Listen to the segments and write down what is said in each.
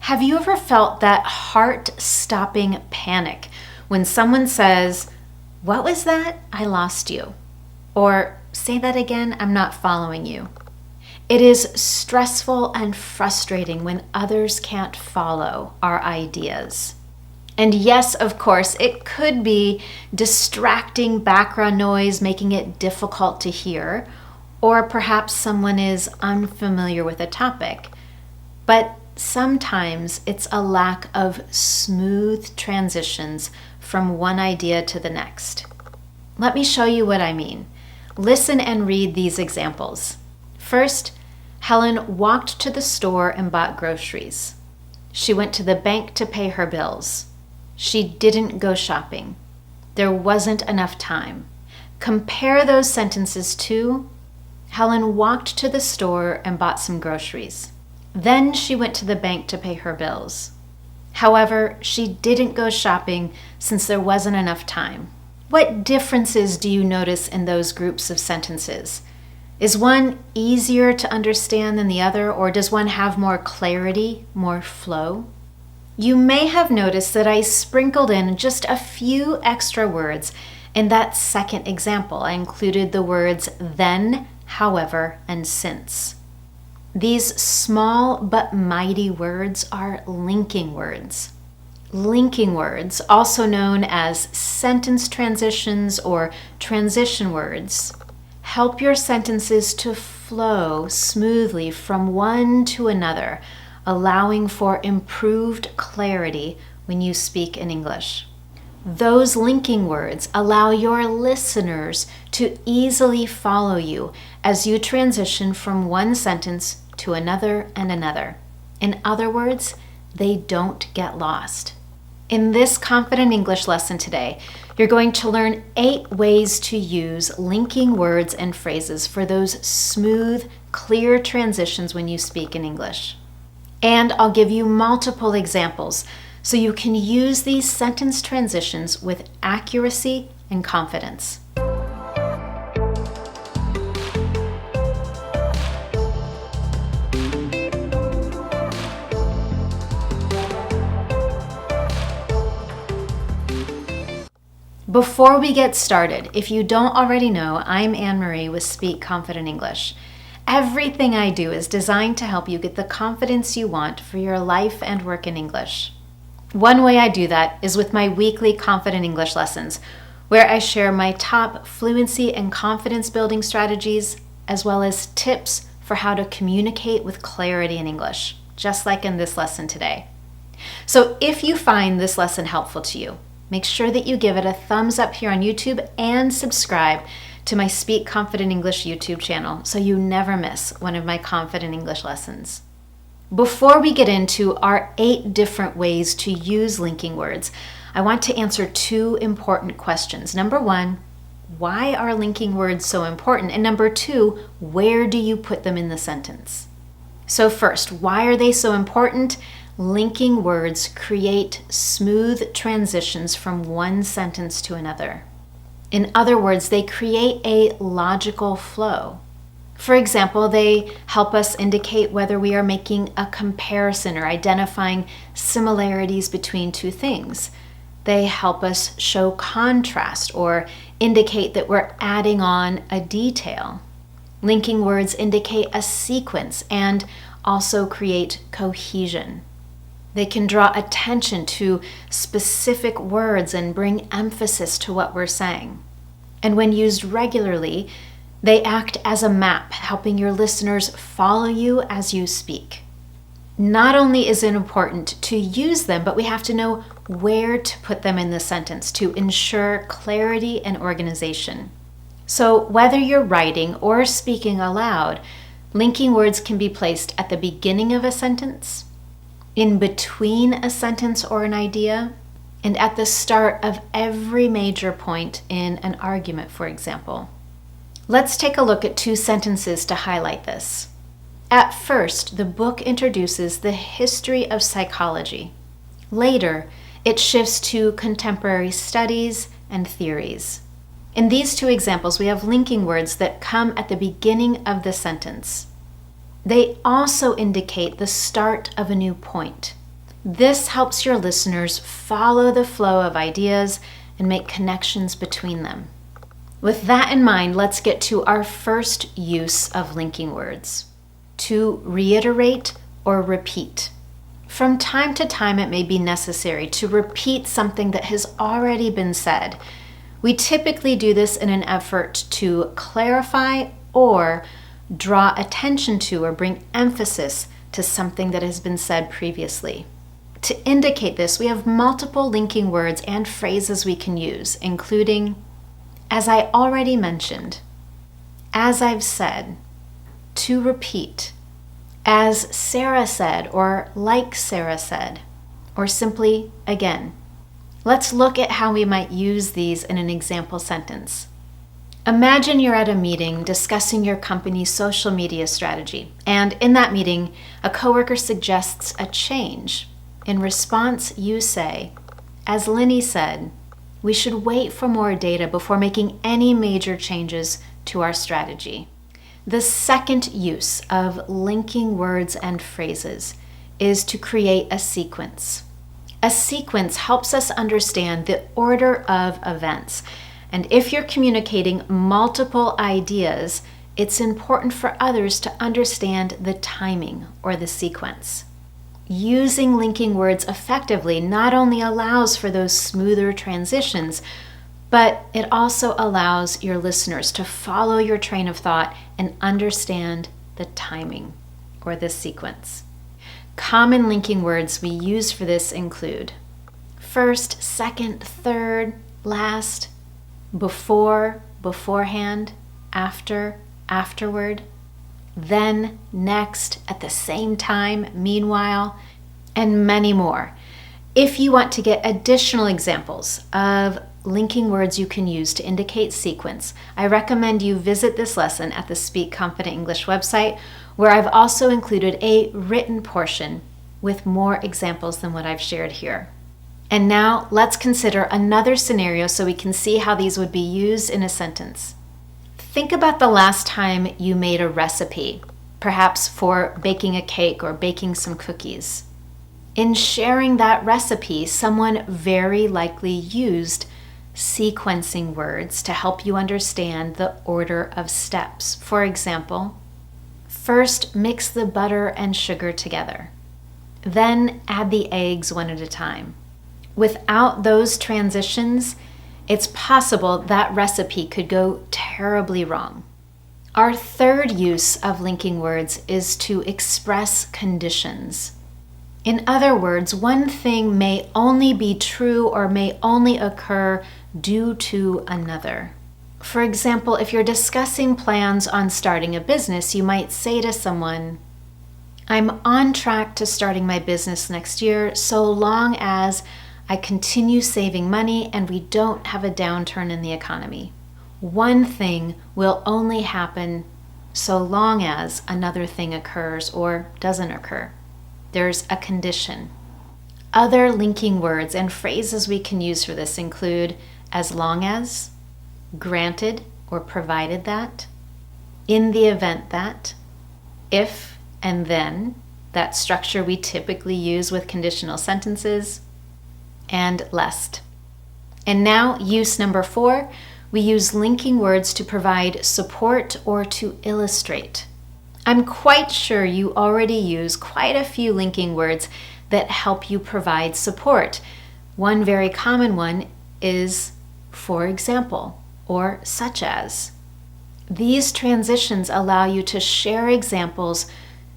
Have you ever felt that heart-stopping panic when someone says, "What was that? I lost you." Or, "Say that again, I'm not following you." It is stressful and frustrating when others can't follow our ideas. And yes, of course, it could be distracting background noise, making it difficult to hear, or perhaps someone is unfamiliar with a topic. But sometimes it's a lack of smooth transitions from one idea to the next. Let me show you what I mean. Listen and read these examples. First, Helen walked to the store and bought groceries. She went to the bank to pay her bills. She didn't go shopping. There wasn't enough time. Compare those sentences to Helen walked to the store and bought some groceries. Then she went to the bank to pay her bills. However, she didn't go shopping since there wasn't enough time. What differences do you notice in those groups of sentences? Is one easier to understand than the other, or does one have more clarity, more flow? You may have noticed that I sprinkled in just a few extra words in that second example. I included the words then, however, and since. These small but mighty words are linking words. Linking words, also known as sentence transitions or transition words, help your sentences to flow smoothly from one to another, allowing for improved clarity when you speak in English. Those linking words allow your listeners to easily follow you as you transition from one sentence to another and another. In other words, they don't get lost. In this Confident English lesson today, you're going to learn 8 ways to use linking words and phrases for those smooth, clear transitions when you speak in English. And I'll give you multiple examples so you can use these sentence transitions with accuracy and confidence. Before we get started, if you don't already know, I'm Anne-Marie with Speak Confident English. Everything I do is designed to help you get the confidence you want for your life and work in English. One way I do that is with my weekly Confident English lessons, where I share my top fluency and confidence building strategies, as well as tips for how to communicate with clarity in English, just like in this lesson today. So if you find this lesson helpful to you, make sure that you give it a thumbs up here on YouTube and subscribe to my Speak Confident English YouTube channel so you never miss one of my Confident English lessons. Before we get into our 8 different ways to use linking words, I want to answer 2 important questions. Number 1, why are linking words so important? And number 2, where do you put them in the sentence? So first, why are they so important? Linking words create smooth transitions from one sentence to another. In other words, they create a logical flow. For example, they help us indicate whether we are making a comparison or identifying similarities between 2 things. They help us show contrast or indicate that we're adding on a detail. Linking words indicate a sequence and also create cohesion. They can draw attention to specific words and bring emphasis to what we're saying. And when used regularly, they act as a map, helping your listeners follow you as you speak. Not only is it important to use them, but we have to know where to put them in the sentence to ensure clarity and organization. So whether you're writing or speaking aloud, linking words can be placed at the beginning of a sentence, in between a sentence or an idea, and at the start of every major point in an argument, for example. Let's take a look at 2 sentences to highlight this. At first, the book introduces the history of psychology. Later, it shifts to contemporary studies and theories. In these 2 examples, we have linking words that come at the beginning of the sentence. They also indicate the start of a new point. This helps your listeners follow the flow of ideas and make connections between them. With that in mind, let's get to our first use of linking words: to reiterate or repeat. From time to time, it may be necessary to repeat something that has already been said. We typically do this in an effort to clarify or draw attention to or bring emphasis to something that has been said previously. To indicate this, we have multiple linking words and phrases we can use, including, as I already mentioned, as I've said, to repeat, as Sarah said, or like Sarah said, or simply again. Let's look at how we might use these in an example sentence. Imagine you're at a meeting discussing your company's social media strategy, and in that meeting, a coworker suggests a change. In response, you say, as Linny said, we should wait for more data before making any major changes to our strategy. The second use of linking words and phrases is to create a sequence. A sequence helps us understand the order of events. And if you're communicating multiple ideas, it's important for others to understand the timing or the sequence. Using linking words effectively not only allows for those smoother transitions, but it also allows your listeners to follow your train of thought and understand the timing or the sequence. Common linking words we use for this include first, second, third, last, before, beforehand, after, afterward, then, next, at the same time, meanwhile, and many more. If you want to get additional examples of linking words you can use to indicate sequence, I recommend you visit this lesson at the Speak Confident English website, where I've also included a written portion with more examples than what I've shared here. And now let's consider another scenario so we can see how these would be used in a sentence. Think about the last time you made a recipe, perhaps for baking a cake or baking some cookies. In sharing that recipe, someone very likely used sequencing words to help you understand the order of steps. For example, first mix the butter and sugar together. Then add the eggs one at a time. Without those transitions, it's possible that recipe could go terribly wrong. Our third use of linking words is to express conditions. In other words, one thing may only be true or may only occur due to another. For example, if you're discussing plans on starting a business, you might say to someone, I'm on track to starting my business next year so long as I continue saving money and we don't have a downturn in the economy. One thing will only happen so long as another thing occurs or doesn't occur. There's a condition. Other linking words and phrases we can use for this include as long as, granted or provided that, in the event that, if and then, that structure we typically use with conditional sentences, and lest. And now, use number 4, we use linking words to provide support or to illustrate. I'm quite sure you already use quite a few linking words that help you provide support. One very common one is for example, or such as. These transitions allow you to share examples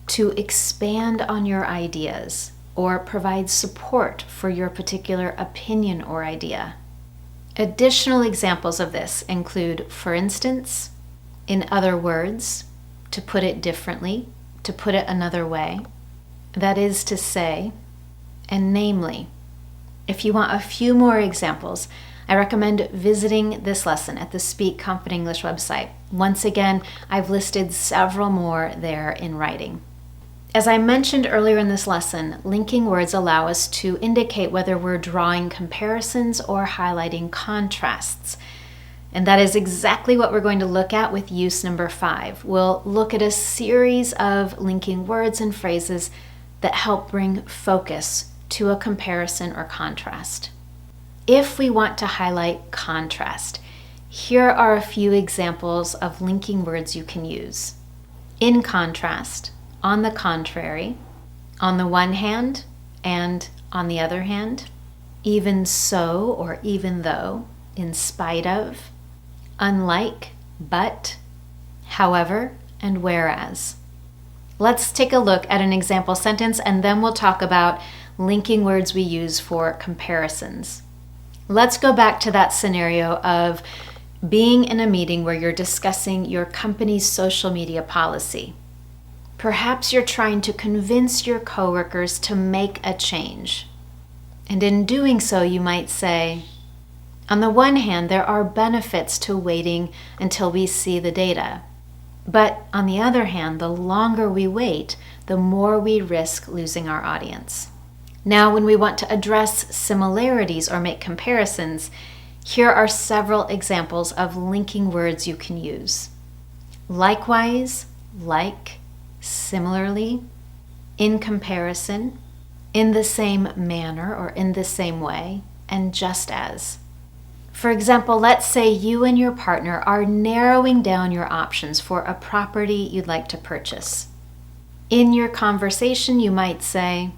to expand on your ideas or provide support for your particular opinion or idea. Additional examples of this include, for instance, in other words, to put it differently, to put it another way, that is to say, and namely. If you want a few more examples, I recommend visiting this lesson at the Speak Confident English website. Once again, I've listed several more there in writing. As I mentioned earlier in this lesson, linking words allow us to indicate whether we're drawing comparisons or highlighting contrasts. And that is exactly what we're going to look at with use number 5. We'll look at a series of linking words and phrases that help bring focus to a comparison or contrast. If we want to highlight contrast, here are a few examples of linking words you can use. In contrast, on the contrary, on the one hand, and on the other hand, even so or even though, in spite of, unlike, but, however, and whereas. Let's take a look at an example sentence and then we'll talk about linking words we use for comparisons. Let's go back to that scenario of being in a meeting where you're discussing your company's social media policy. Perhaps you're trying to convince your coworkers to make a change. And in doing so, you might say, on the one hand, there are benefits to waiting until we see the data. But on the other hand, the longer we wait, the more we risk losing our audience. Now, when we want to address similarities or make comparisons, here are several examples of linking words you can use. Likewise, like, similarly, in comparison, in the same manner or in the same way, and just as. For example, let's say you and your partner are narrowing down your options for a property you'd like to purchase. In your conversation, you might say,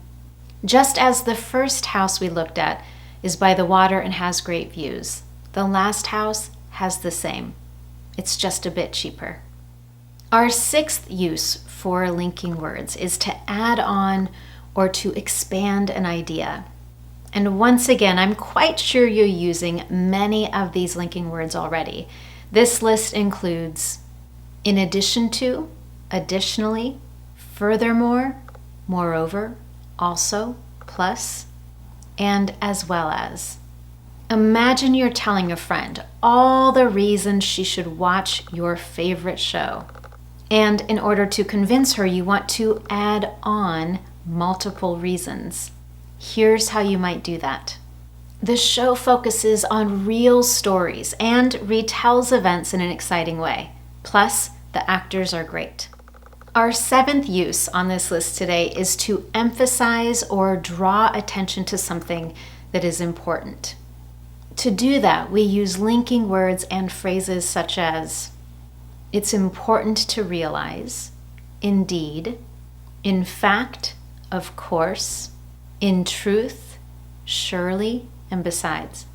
just as the first house we looked at is by the water and has great views, the last house has the same. It's just a bit cheaper. Our sixth use for linking words is to add on or to expand an idea. And once again, I'm quite sure you're using many of these linking words already. This list includes in addition to, additionally, furthermore, moreover, also, plus, and as well as. Imagine you're telling a friend all the reasons she should watch your favorite show. And in order to convince her, you want to add on multiple reasons. Here's how you might do that. The show focuses on real stories and retells events in an exciting way. Plus, the actors are great. Our seventh use on this list today is to emphasize or draw attention to something that is important. To do that, we use linking words and phrases such as, it's important to realize, indeed, in fact, of course, in truth, surely, and besides.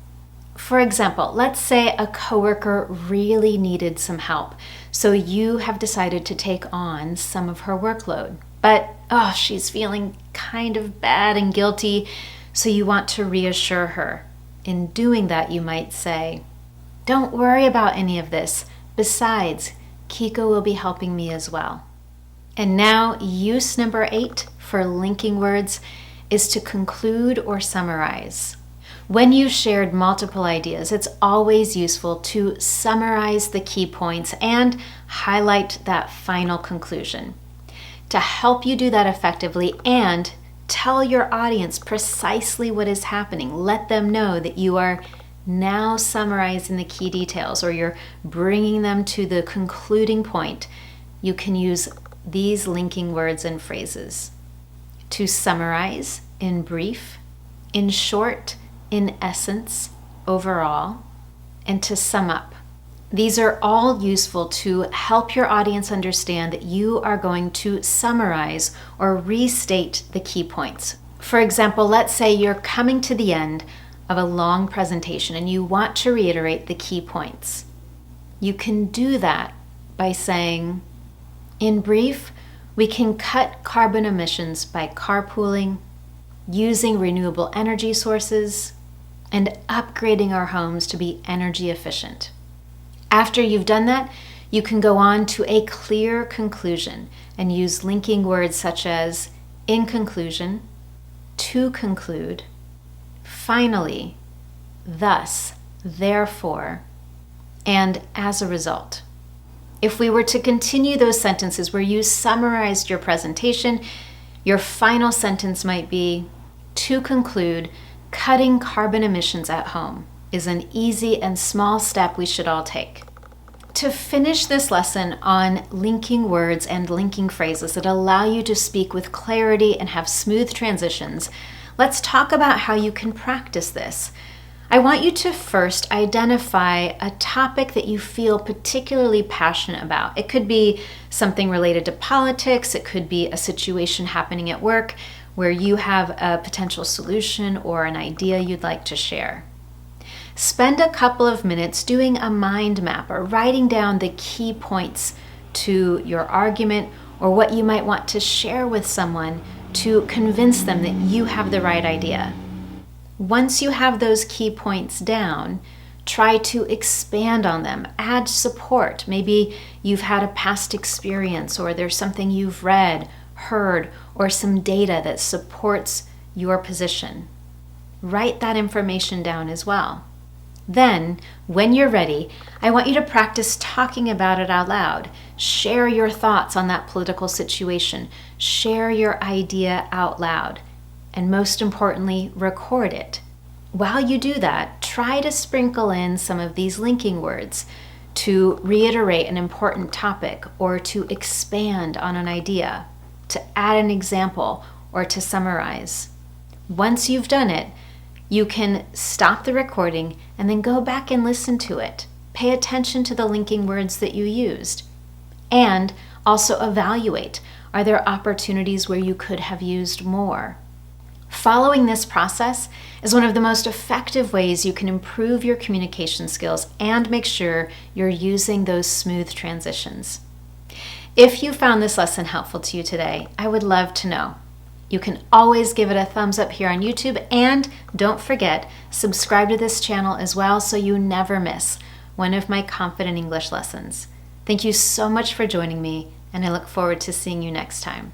For example, let's say a coworker really needed some help, so you have decided to take on some of her workload. But, she's feeling kind of bad and guilty, so you want to reassure her. In doing that, you might say, don't worry about any of this. Besides, Kiko will be helping me as well. And now, use number 8 for linking words is to conclude or summarize. When you've shared multiple ideas, it's always useful to summarize the key points and highlight that final conclusion. To help you do that effectively and tell your audience precisely what is happening, let them know that you are now summarizing the key details or you're bringing them to the concluding point, you can use these linking words and phrases. To summarize, in brief, in short, in essence, overall, and to sum up. These are all useful to help your audience understand that you are going to summarize or restate the key points. For example, let's say you're coming to the end of a long presentation and you want to reiterate the key points. You can do that by saying, in brief, we can cut carbon emissions by carpooling, using renewable energy sources, and upgrading our homes to be energy efficient. After you've done that, you can go on to a clear conclusion and use linking words such as in conclusion, to conclude, finally, thus, therefore, and as a result. If we were to continue those sentences where you summarized your presentation, your final sentence might be, to conclude, cutting carbon emissions at home is an easy and small step we should all take. To finish this lesson on linking words and linking phrases that allow you to speak with clarity and have smooth transitions, Let's talk about how you can practice this. I want you to first identify a topic that you feel particularly passionate about. It could be something related to politics. It could be a situation happening at work where you have a potential solution or an idea you'd like to share. Spend a couple of minutes doing a mind map or writing down the key points to your argument or what you might want to share with someone to convince them that you have the right idea. Once you have those key points down, try to expand on them, add support. Maybe you've had a past experience, or there's something you've read, heard, or some data that supports your position. Write that information down as well. Then, when you're ready, I want you to practice talking about it out loud. Share your thoughts on that political situation. Share your idea out loud. And most importantly, record it. While you do that, try to sprinkle in some of these linking words to reiterate an important topic or to expand on an idea, to add an example, or to summarize. Once you've done it, you can stop the recording and then go back and listen to it. Pay attention to the linking words that you used. And also evaluate, are there opportunities where you could have used more? Following this process is one of the most effective ways you can improve your communication skills and make sure you're using those smooth transitions. If you found this lesson helpful to you today, I would love to know. You can always give it a thumbs up here on YouTube, and don't forget, subscribe to this channel as well so you never miss one of my Confident English lessons. Thank you so much for joining me, and I look forward to seeing you next time.